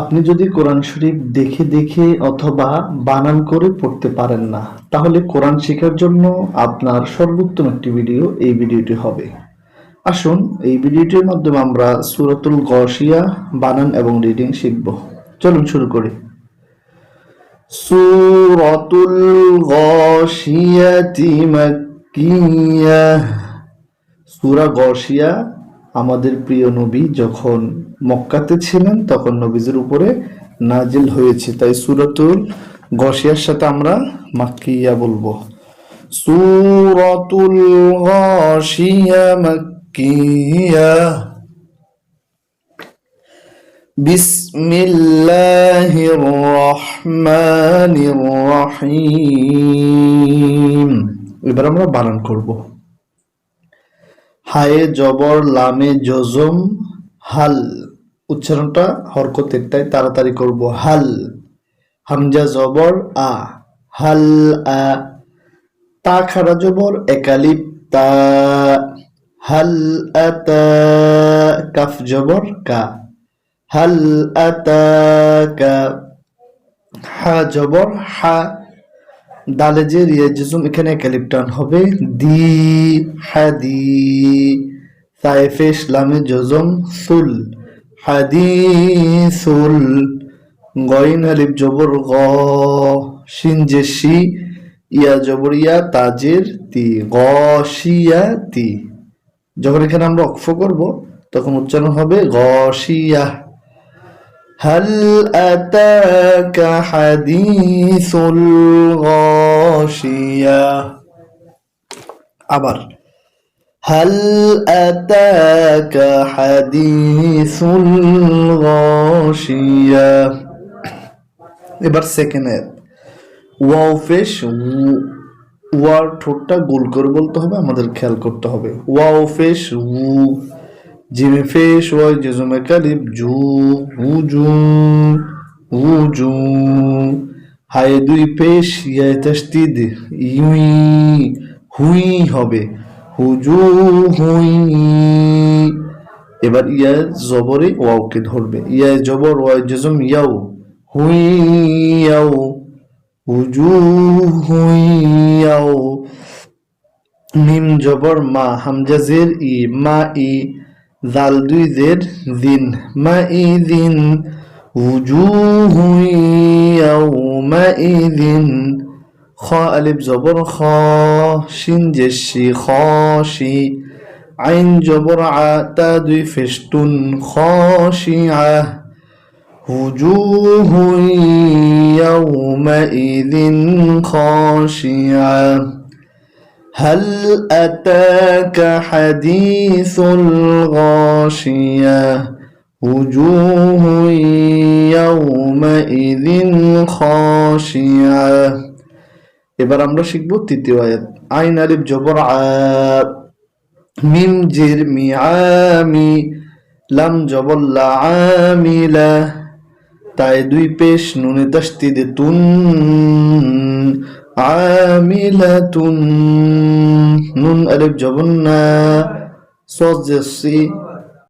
আপনি যদি কোরআন শরীফ দেখে দেখে অথবা বানান করে পড়তে পারেন না, তাহলে কোরআন শেখার জন্য আপনার সর্বোত্তম একটি ভিডিও এই ভিডিওটি হবে। আসুন এই ভিডিওটির মাধ্যমে আমরা সূরাতুল গাশিয়া বানান এবং রিডিং শিখব। চলুন শুরু করি। সূরাতুল গাশিয়াতি মাক্কিয়াহ। সূরা গাশিয়া আমাদের প্রিয় নবী যখন মক্কাতে ছিলেন তখন নবীজির উপরে নাজিল হয়েছে, তাই সূরাতুল গাশিয়ার সাথে আমরা মাক্কিয়া বলবো। সূরাতুল গাশিয়া মাক্কিয়া। বিসমিল্লাহির রহমানির রহিম। এবার আমরা বানান করব। হায়ে জবর লামে জজম হাল, উচ্চারণটা হরকতের তাই তাড়াতাড়ি করব। হাল। হামজা জবর আ, হাল আ। তা খাড়া জবর একালিপ তা, হাল আতা। কাফ জবর কা, হাল আতাকা। হা জবর হা, দালে যে রিয়া জুজুম এখানে একালিপ টান হবে, দি হাদি। তায়ে পেশ লামে জজম সুল, হাদিসুল। গইন আলিফ জবর গ, শিন জেশি, ইয়া জবর ইয়া, তাজের তি, গশিয়াতি। যখন এখানে আমরা অক্ফ করব তখন উচ্চারণ হবে গশিয়া। হাল আতাকা হাদিসুল গাশিয়া। আবার হাল আতাকা হাদিসুল গাশিয়া। এবার সেকেন্ড আয়াত। ওয়াও পেশ ওয়ার ঠোঁটটা গোল করে বলতে হবে, আমাদের খেয়াল করতে হবে। ওয়াও পেশ উ, জিমে পেশ ওয়াই জজমে কালিব জু, উজু উজু। হায়ে দুই পেশ ইয়া তাসদিদ ইউই, হুই হবে, হুজু হুই। এবার ইয়া জবরে ওয়াওকে ধরবে, ইয়া জবর ওয়াই জজম ইয়াও, হুই ইয়াও, হুজু হুই ইয়াও। মিম জবর মা, হামজা জের ই, মা ই। জাল দুই জের জিন, মা ই জিন। উজুহু ইয়াউমাইযিন। খ আলিফ জবর খ, শিন জেশি খশি। আইন জবর আ, তা দুই ফেস্টুন, খশিআ। উজুহু ইয়াউমাইযিন খশিআ। هل أتاك حديث الغاشية وجوه يومئذ خاشعة। এবার আমরা শিখব তৃতীয় আয়াত। আইন আলিফ জবর আ, মিম জের মি আমি, লাম জবর লা আমিলা। তাই দুই পেশ নুনে তাসদিদে তুন, আমিলাতুন। নুন আলিফ জবর না, সদ জেসি